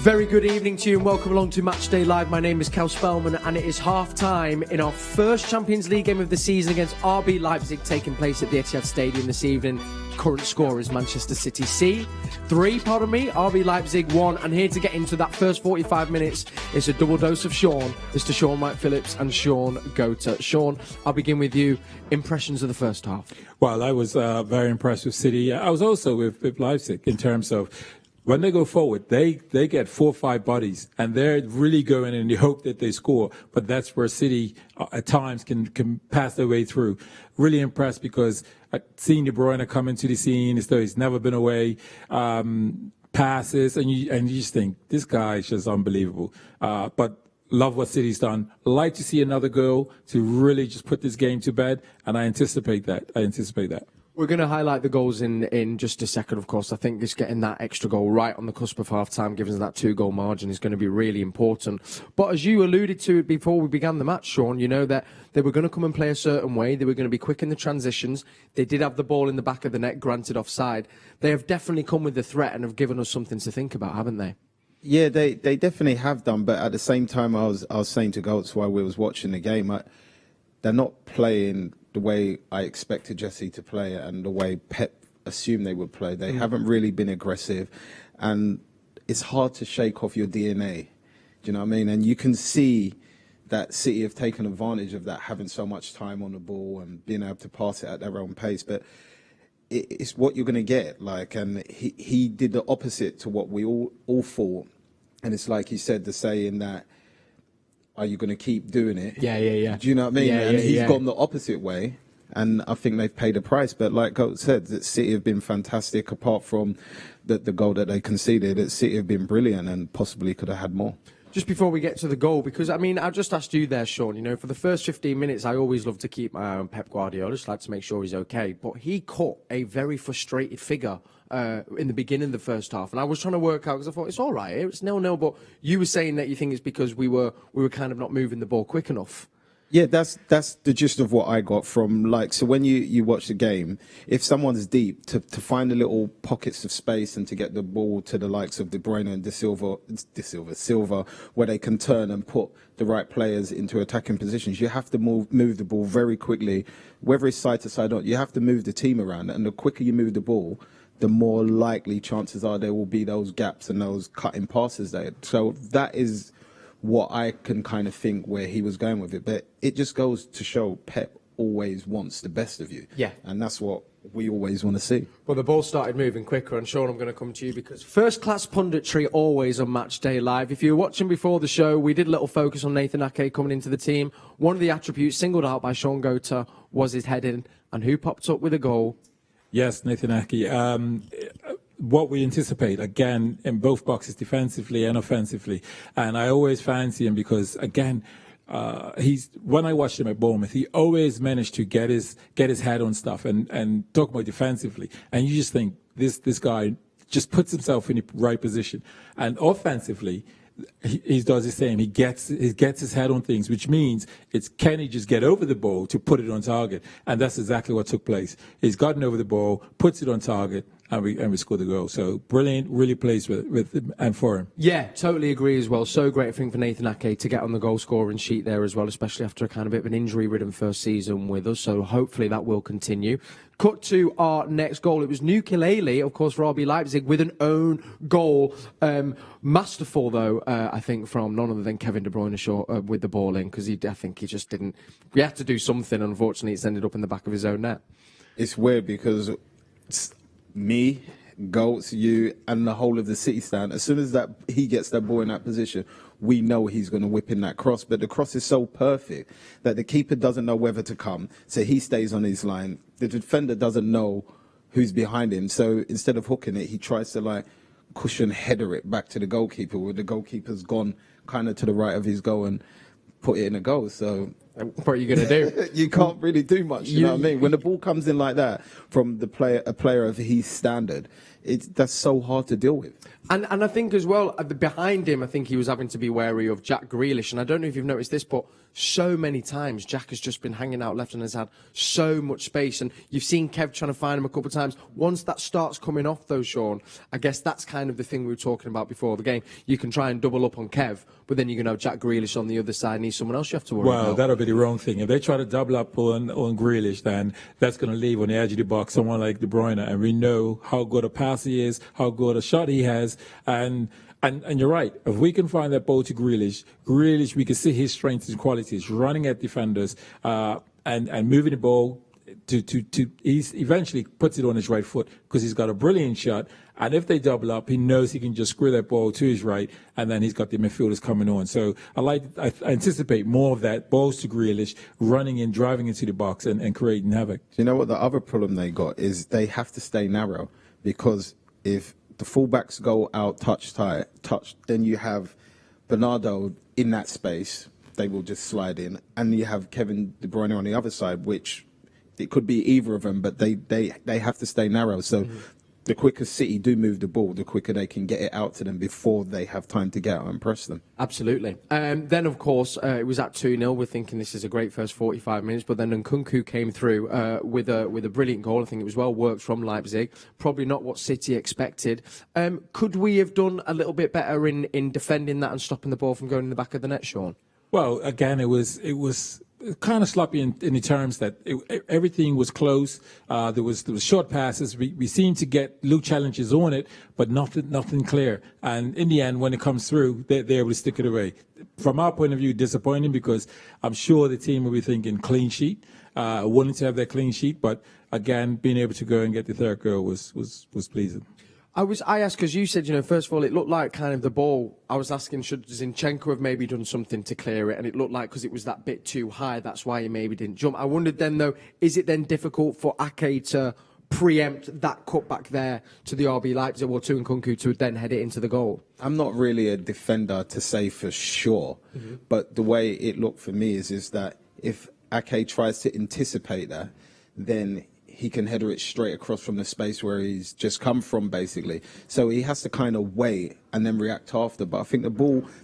Very good evening to you and welcome along to Matchday Live. My name is Kel Spellman and it is half-time in our first Champions League game of the season against RB Leipzig, taking place at the Etihad Stadium this evening. Current score is Manchester City 3, RB Leipzig 1. And here to get into that first 45 minutes is a double dose of Sean, Mr. Sean White Phillips and Sean Gota. Sean, I'll begin with you. Impressions of the first half? Well, I was very impressed with City. I was also with Leipzig in terms of when they go forward, they get 4 or 5 bodies, and they're really going in. You hope that they score, but that's where City at times can pass their way through. Really impressed because seeing Bruyne come into the scene as though he's never been away, passes, and you just think this guy is just unbelievable. But love what City's done. Like to see another goal to really just put this game to bed, and I anticipate that. We're going to highlight the goals in just a second, of course. I think just getting that extra goal right on the cusp of half-time, giving us that 2-goal margin, is going to be really important. But as you alluded to before we began the match, Sean, you know that they were going to come and play a certain way. They were going to be quick in the transitions. They did have the ball in the back of the net, granted offside. They have definitely come with the threat and have given us something to think about, haven't they? Yeah, they definitely have done. But at the same time, I was saying to Goltz while we was watching the game, they're not playing the way I expected Jesse to play and the way Pep assumed they would play. They haven't really been aggressive, and it's hard to shake off your DNA. Do you know what I mean? And you can see that City have taken advantage of that, having so much time on the ball and being able to pass it at their own pace. But it's what you're going to get. And he did the opposite to what we all thought. And it's like he said, the saying that, are you going to keep doing it? Yeah. Do you know what I mean? Yeah, and he's gone the opposite way, and I think they've paid a price. But like Goat said, that City have been fantastic. Apart from the goal that they conceded, that City have been brilliant and possibly could have had more. Just before we get to the goal, because, I mean, I just asked you there, Sean, you know, for the first 15 minutes, I always love to keep my eye on Pep Guardiola, just like to make sure he's okay. But he caught a very frustrated figure in the beginning of the first half. And I was trying to work out, because I thought, it's all right, it's 0-0. But you were saying that you think it's because we were kind of not moving the ball quick enough. Yeah, that's the gist of what I got from, so when you watch the game, if someone's deep, to find the little pockets of space and to get the ball to the likes of De Bruyne and Silva, where they can turn and put the right players into attacking positions, you have to move the ball very quickly, whether it's side to side or not. You have to move the team around, and the quicker you move the ball, the more likely chances are there will be those gaps and those cutting passes there. So that is what I can kind of think where he was going with it. But it just goes to show Pep always wants the best of you. Yeah. And that's what we always want to see. Well, the ball started moving quicker, and Sean, I'm going to come to you because first-class punditry always on Matchday Live. If you were watching before the show, we did a little focus on Nathan Ake coming into the team. One of the attributes singled out by Sean Gota was his heading, and who popped up with a goal? Yes, Nathan Ake. What we anticipate, again, in both boxes, defensively and offensively. And I always fancy him because, again, when I watched him at Bournemouth, he always managed to get his head on stuff and talk about defensively. And you just think this guy just puts himself in the right position. And offensively, he does the same. He gets his head on things, which means can he just get over the ball to put it on target? And that's exactly what took place. He's gotten over the ball, puts it on target, and we scored the goal. So brilliant, really plays with him and for him. Yeah, totally agree as well. So great, I think, for Nathan Ake to get on the goal scoring sheet there as well, especially after a kind of bit of an injury-ridden first season with us. So hopefully that will continue. Cut to our next goal. It was Mukiele, of course, for RB Leipzig with an own goal. Masterful, though, I think, from none other than Kevin De Bruyne with the ball in, because I think he just didn't. We had to do something. Unfortunately, it's ended up in the back of his own net. It's weird because me, Goats, you, and the whole of the City stand, as soon as he gets that ball in that position, we know he's going to whip in that cross. But the cross is so perfect that the keeper doesn't know whether to come, so he stays on his line. The defender doesn't know who's behind him, so instead of hooking it, he tries to cushion header it back to the goalkeeper, where the goalkeeper's gone kind of to the right of his goal and put it in a goal. So what are you going to do? You can't really do much, you know what I mean? When the ball comes in like that from a player of his standard, that's so hard to deal with. And I think as well, behind him, I think he was having to be wary of Jack Grealish. And I don't know if you've noticed this, but so many times Jack has just been hanging out left and has had so much space. And you've seen Kev trying to find him a couple of times. Once that starts coming off, though, Sean, I guess that's kind of the thing we were talking about before the game. You can try and double up on Kev, but then you're going to have Jack Grealish on the other side and he's someone else you have to worry about. Well, that'll be the wrong thing. If they try to double up on Grealish, then that's going to leave on the edge of the box someone like Bruyne. And we know how good a passer he is, how good a shot he has. And you're right. If we can find that ball to Grealish, we can see his strengths and qualities, running at defenders and moving the ball to he eventually puts it on his right foot because he's got a brilliant shot. And if they double up, he knows he can just screw that ball to his right, and then he's got the midfielders coming on. So I anticipate more of that, balls to Grealish, running in, driving into the box and creating havoc. You know what the other problem they got is they have to stay narrow, because if the fullbacks go out touch, then you have Bernardo in that space, they will just slide in, and you have Kevin De Bruyne on the other side, which it could be either of them, but they have to stay narrow. So the quicker City do move the ball, the quicker they can get it out to them before they have time to get out and press them. Absolutely. Then, of course, it was at 2-0. We're thinking this is a great first 45 minutes, but then Nkunku came through with a brilliant goal. I think it was well worked from Leipzig. Probably not what City expected. Could we have done a little bit better in defending that and stopping the ball from going in the back of the net, Sean? Well, again, it was kind of sloppy in the terms that everything was close. There was short passes. We seemed to get little challenges on it, but nothing clear. And in the end, when it comes through, they're able to stick it away. From our point of view, disappointing, because I'm sure the team will be thinking clean sheet, wanting to have that clean sheet. But again, being able to go and get the third goal was pleasing. I asked because you said, first of all, it looked like kind of the ball. I was asking, should Zinchenko have maybe done something to clear it? And it looked like because it was that bit too high, that's why he maybe didn't jump. I wondered then, though, is it then difficult for Ake to preempt that cutback there to the RB Leipzig or to Nkunku to then head it into the goal? I'm not really a defender to say for sure, but the way it looked for me is that if Ake tries to anticipate that, then he can header it straight across from the space where he's just come from, basically. So he has to kind of wait and then react after. But I think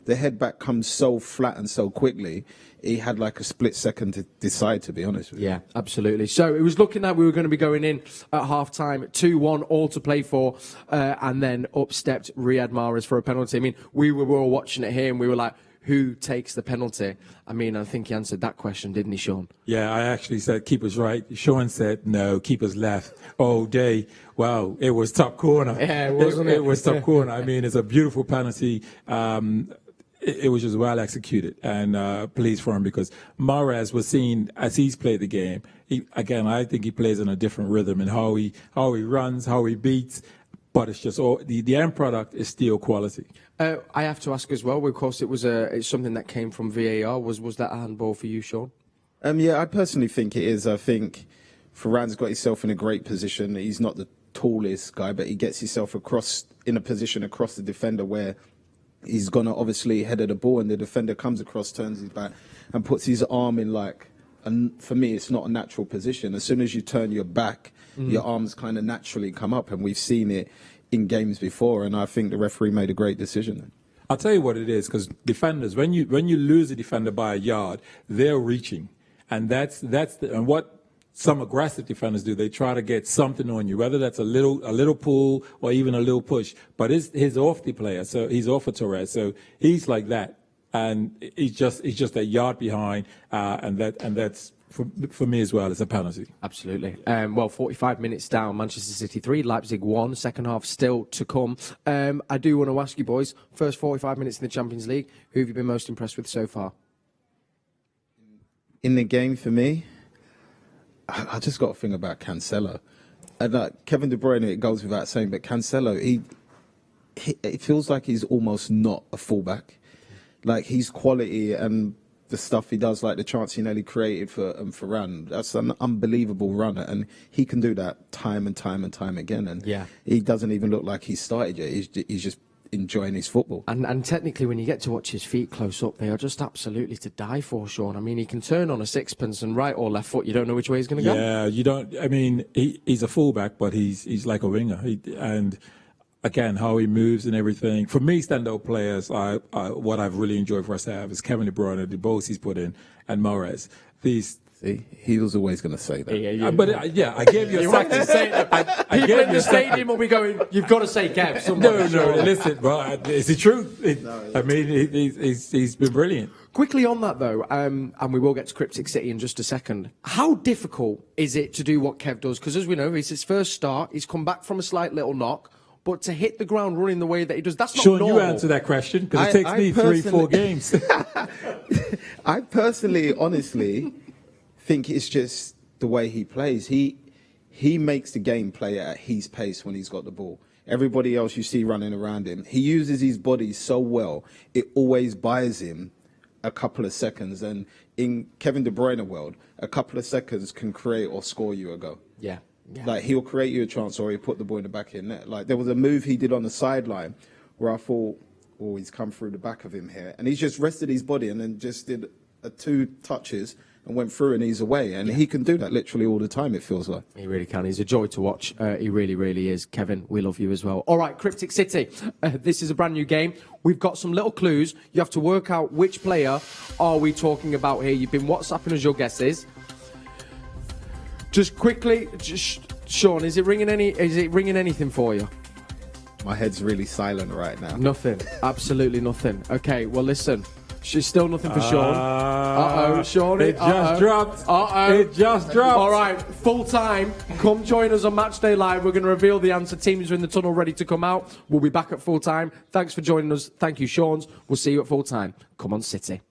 the head back comes so flat and so quickly, he had like a split second to decide, to be honest with you. Yeah, absolutely. So it was looking like we were going to be going in at half-time, 2-1, all to play for, and then up stepped Riyad Mahrez for a penalty. I mean, we were all watching it here and we were like, who takes the penalty? I mean, I think he answered that question, didn't he, Sean? Yeah, I actually said keeper's right. Sean said no, keeper's left. Oh, wow, it was top corner. Yeah, wasn't it? It was top corner. I mean, it's a beautiful penalty. It was just well executed, and pleased for him, because Mahrez was seen as he's played the game. I think he plays in a different rhythm in how he runs, how he beats. But it's just the end product is still quality. I have to ask as well. Of course, it's something that came from VAR. Was that a handball for you, Sean? Yeah, I personally think it is. I think Varane's got himself in a great position. He's not the tallest guy, but he gets himself in a position across the defender where he's gonna obviously header the ball, and the defender comes across, turns his back, and puts his arm in and for me, it's not a natural position. As soon as you turn your back, your arms kind of naturally come up, and we've seen it in games before, and I think the referee made a great decision. I'll tell you what it is, because defenders, when you lose a defender by a yard, they're reaching, and and what some aggressive defenders do, they try to get something on you, whether that's a little pull or even a little push. But he's off the player, so he's off of Torres, so he's like that. And he's just a yard behind, and that's for me as well. It's a penalty. Absolutely. 45 minutes down, Manchester City 3, Leipzig 1. Second half still to come. I do want to ask you boys, first 45 minutes in the Champions League, who have you been most impressed with so far? In the game, for me, I just got to think about Cancelo. And Kevin De Bruyne, it goes without saying, but Cancelo, it feels like he's almost not a fullback. Like, his quality and the stuff he does, like the chance he nearly created for Varane, that's an unbelievable runner, and he can do that time and time and time again. And yeah, he doesn't even look like he started yet. enjoying his football. And technically, when you get to watch his feet close up, they are just absolutely to die for, Sean. I mean, he can turn on a sixpence and right or left foot. You don't know which way he's going to go. Yeah, you don't. I mean, he's a fullback, but he's like a winger. And again, how he moves and everything. For me, standout players, what I've really enjoyed for us to have is Kevin De Bruyne, the balls he's put in, and Mahrez. These. See, he was always going to say that. Yeah, I gave you a second. People in the stadium will be going, you've got to say Kev. No, listen, but it's the truth. I mean, he's been brilliant. Quickly on that, though, and we will get to Cryptic City in just a second, how difficult is it to do what Kev does? Because as we know, it's his first start. He's come back from a slight little knock. But to hit the ground running the way that he does, that's not normal. Sean, you answer that question, because it takes me 3-4 games. I personally, honestly, think it's just the way he plays. He makes the game play at his pace when he's got the ball. Everybody else you see running around him, he uses his body so well, it always buys him a couple of seconds. And in Kevin De Bruyne world, a couple of seconds can create or score you a goal. Yeah. Like, he'll create you a chance, or he'll put the ball in the back of your net. Like, there was a move he did on the sideline where I thought, oh, he's come through the back of him here. And he's just rested his body and then just did 2 touches and went through and he's away. And he can do that literally all the time, it feels like. He really can. He's a joy to watch. He really, really is. Kevin, we love you as well. All right, Cryptic City. This is a brand new game. We've got some little clues. You have to work out which player are we talking about here. You've been WhatsApping us your guesses. Just quickly, Sean, is it ringing anything for you? My head's really silent right now. Nothing. Absolutely nothing. Okay, well, listen. She's still nothing for Sean. Uh-oh, Sean. It just dropped. Uh-oh. It just dropped. All right, full time. Come join us on Matchday Live. We're going to reveal the answer. Teams are in the tunnel ready to come out. We'll be back at full time. Thanks for joining us. Thank you, Sean's. We'll see you at full time. Come on, City.